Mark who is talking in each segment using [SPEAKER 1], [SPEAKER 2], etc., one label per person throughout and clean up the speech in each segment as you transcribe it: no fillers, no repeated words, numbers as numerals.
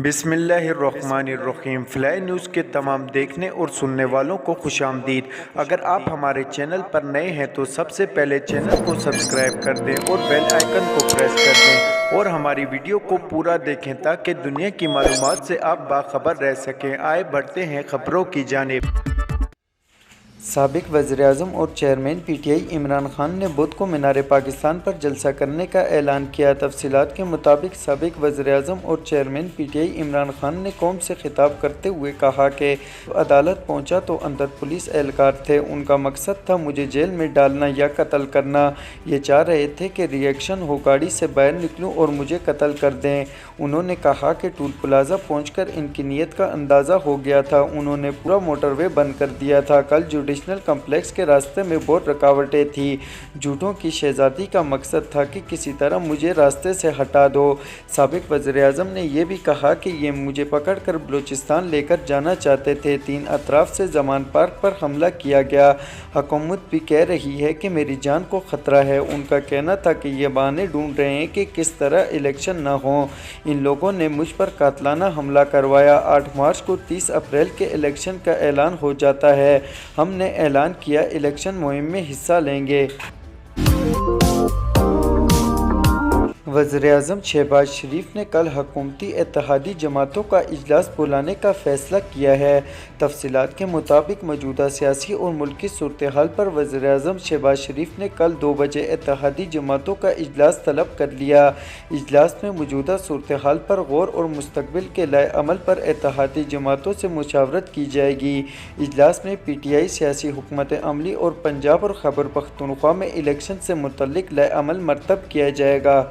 [SPEAKER 1] بسم اللہ الرحمن الرحیم۔ فلائی نیوز کے تمام دیکھنے اور سننے والوں کو خوش آمدید۔ اگر آپ ہمارے چینل پر نئے ہیں تو سب سے پہلے چینل کو سبسکرائب کر دیں اور بیل آئیکن کو پریس کر دیں اور ہماری ویڈیو کو پورا دیکھیں تاکہ دنیا کی معلومات سے آپ باخبر رہ سکیں۔ آئے بڑھتے ہیں خبروں کی جانب۔ سابق وزیراعظم اور chairman P T I Imran Khan نے بدھ کو مینار پاکستان پر جلسہ کرنے کا اعلان کیا۔ تفصیلات کے مطابق سابق وزیراعظم اور chairman P T I Imran Khan نے قوم سے خطاب کرتے ہوئے کہا کہ جب عدالت پہنچا تو اندر پولیس اہلکار تھے، ان کا مقصد تھا مجھے جیل میں ڈالنا یا قتل کرنا۔ یہ چاہ رہے تھے کہ ری ایکشن ہو، گاڑی سے باہر نکلوں اور مجھے قتل کر دیں۔ انہوں نے کہا کہ ٹول پلازہ پہنچ کر ان کی نیت کا اندازہ ہو گیا تھا، انہوں نے پورا موٹر وے بند کر دیا تھا۔ کل جوڈیشنل کمپلیکس کے راستے میں بہت رکاوٹیں تھیں۔ جھوٹوں کی شہزادی کا مقصد تھا کہ کسی طرح مجھے راستے سے ہٹا دو۔ سابق وزیراعظم نے یہ بھی کہا کہ یہ مجھے پکڑ کر بلوچستان لے کر جانا چاہتے تھے۔ 3 اطراف سے زمان پارک پر حملہ کیا گیا۔ حکومت بھی کہہ رہی ہے کہ میری جان کو خطرہ ہے۔ ان کا کہنا تھا کہ یہ بہانے ڈھونڈ رہے ہیں کہ کس طرح الیکشن نہ ہوں۔ ان لوگوں نے مجھ پر قاتلانہ حملہ کروایا۔ 8 مارچ کو 30 اپریل کے الیکشن کا اعلان ہو جاتا ہے۔ ہم نے اعلان کیا الیکشن مہم میں حصہ لیں گے۔ وزیراعظم شہباز شریف نے کل حکومتی اتحادی جماعتوں کا اجلاس بلانے کا فیصلہ کیا ہے۔ تفصیلات کے مطابق موجودہ سیاسی اور ملکی صورتحال پر وزیراعظم شہباز شریف نے کل 2 بجے اتحادی جماعتوں کا اجلاس طلب کر لیا۔ اجلاس میں موجودہ صورتحال پر غور اور مستقبل کے لائحہ عمل پر اتحادی جماعتوں سے مشاورت کی جائے گی۔ اجلاس میں پی ٹی آئی، سیاسی حکمت عملی اور پنجاب اور خیبر پختونخوا میں الیکشن سے متعلق لائحہ عمل مرتب کیا جائے گا۔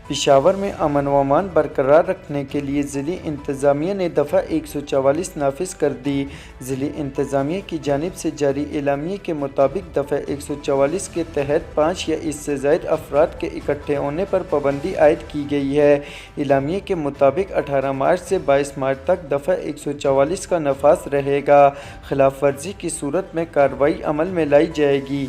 [SPEAKER 1] پشاور میں امن و امان برقرار رکھنے کے لیے ضلعی انتظامیہ نے دفعہ 144 نافذ کر دی۔ ضلعی انتظامیہ کی جانب سے جاری اعلامیے کے مطابق دفعہ 144 کے تحت 5 یا اس سے زائد افراد کے اکٹھے ہونے پر پابندی عائد کی گئی ہے۔ اعلامیے کے مطابق 18 مارچ سے 22 مارچ تک دفعہ 144 کا نفاذ رہے گا۔ خلاف ورزی کی صورت میں کارروائی عمل میں لائی جائے گی۔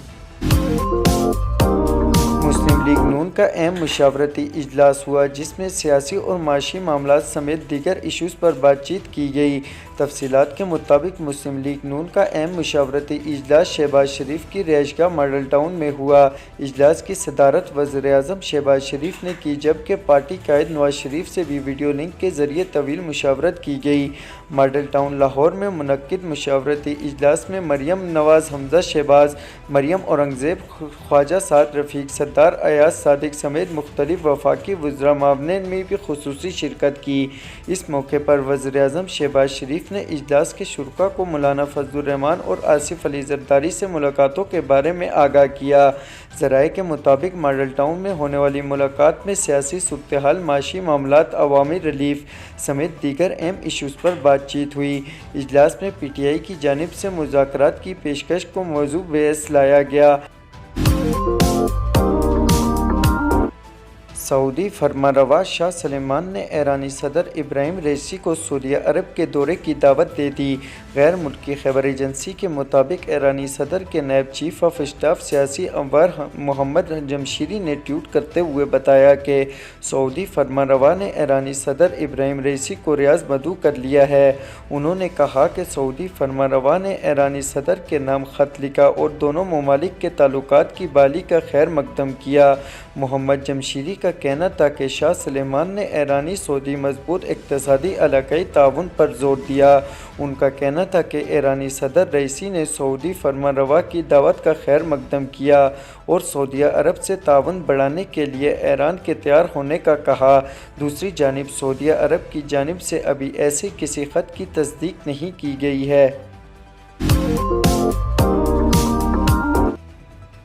[SPEAKER 1] مسلم لیگ نون کا اہم مشاورتی اجلاس ہوا جس میں سیاسی اور معاشی معاملات سمیت دیگر ایشوز پر بات چیت کی گئی۔ تفصیلات کے مطابق مسلم لیگ نون کا اہم مشاورتی اجلاس شہباز شریف کی رہائش گاہ ماڈل ٹاؤن میں ہوا۔ اجلاس کی صدارت وزیر اعظم شہباز شریف نے کی، جبکہ پارٹی قائد نواز شریف سے بھی ویڈیو لنک کے ذریعے طویل مشاورت کی گئی۔ ماڈل ٹاؤن لاہور میں منعقد مشاورتی اجلاس میں مریم نواز، حمزہ شہباز، مریم اورنگزیب، خواجہ سعد رفیق، سردار ایاز صادق سمیت مختلف وفاقی وزراء معاونین نے بھی خصوصی شرکت کی۔ اس موقع پر وزیر اعظم شہباز شریف نے اجلاس کے شرکاء کو مولانا فضل الرحمان اور آصف علی زرداری سے ملاقاتوں کے بارے میں آگاہ کیا۔ ذرائع کے مطابق ماڈل ٹاؤن میں ہونے والی ملاقات میں سیاسی صورتحال، معاشی معاملات، عوامی ریلیف سمیت دیگر اہم ایشوز پر بات چیت ہوئی۔ اجلاس میں پی ٹی آئی کی جانب سے مذاکرات کی پیشکش کو موضوع بحث لایا گیا۔ سعودی فرمانروا شاہ سلمان نے ایرانی صدر ابراہیم رئیسی کو سعودی عرب کے دورے کی دعوت دے دی۔ غیر ملکی خبر ایجنسی کے مطابق ایرانی صدر کے نائب چیف آف اسٹاف سیاسی انور محمد جمشیری نے ٹویٹ کرتے ہوئے بتایا کہ سعودی فرمانروا نے ایرانی صدر ابراہیم رئیسی کو ریاض مدعو کر لیا ہے۔ انہوں نے کہا کہ سعودی فرمانروا نے ایرانی صدر کے نام خط لکھا اور دونوں ممالک کے تعلقات کی بحالی کا خیر مقدم کیا۔ محمد جمشیری کا کہنا تھا کہ شاہ سلمان نے ایرانی سعودی مضبوط اقتصادی علاقائی تعاون پر زور دیا۔ ان کا کہنا تھا کہ ایرانی صدر رئیسی نے سعودی فرمانروا کی دعوت کا خیر مقدم کیا اور سعودی عرب سے تعاون بڑھانے کے لیے ایران کے تیار ہونے کا کہا۔ دوسری جانب سعودی عرب کی جانب سے ابھی ایسے کسی خط کی تصدیق نہیں کی گئی ہے۔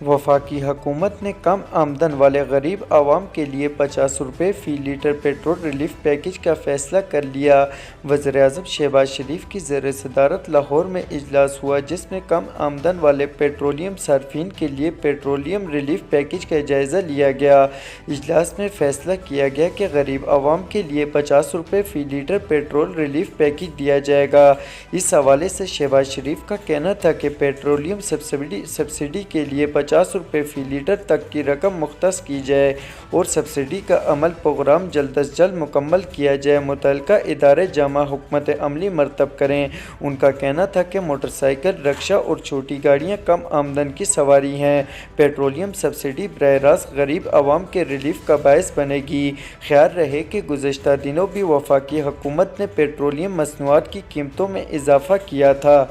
[SPEAKER 1] وفاقی حکومت نے کم آمدن والے غریب عوام کے لیے 50 روپے فی لیٹر پیٹرول ریلیف پیکیج کا فیصلہ کر لیا۔ وزیر اعظم شہباز شریف کی زیر صدارت لاہور میں اجلاس ہوا جس میں کم آمدن والے پیٹرولیم صارفین کے لیے پیٹرولیم ریلیف پیکیج کا جائزہ لیا گیا۔ اجلاس میں فیصلہ کیا گیا کہ غریب عوام کے لیے 50 روپے فی لیٹر پیٹرول ریلیف پیکیج دیا جائے گا۔ اس حوالے سے شہباز شریف کا کہنا تھا کہ پیٹرولیم سبسڈی کے لیے 50 ₹50 فی لیٹر تک کی رقم مختص کی جائے اور سبسڈی کا عمل پروگرام جلد از جلد مکمل کیا جائے۔ متعلقہ ادارے جامع حکمت عملی مرتب کریں۔ ان کا کہنا تھا کہ موٹر سائیکل، رکشا اور چھوٹی گاڑیاں کم آمدن کی سواری ہیں۔ پیٹرولیم سبسڈی براہ راست غریب عوام کے ریلیف کا باعث بنے گی۔ خیال رہے کہ گزشتہ دنوں بھی وفاقی حکومت نے پیٹرولیم مصنوعات کی قیمتوں میں اضافہ کیا تھا۔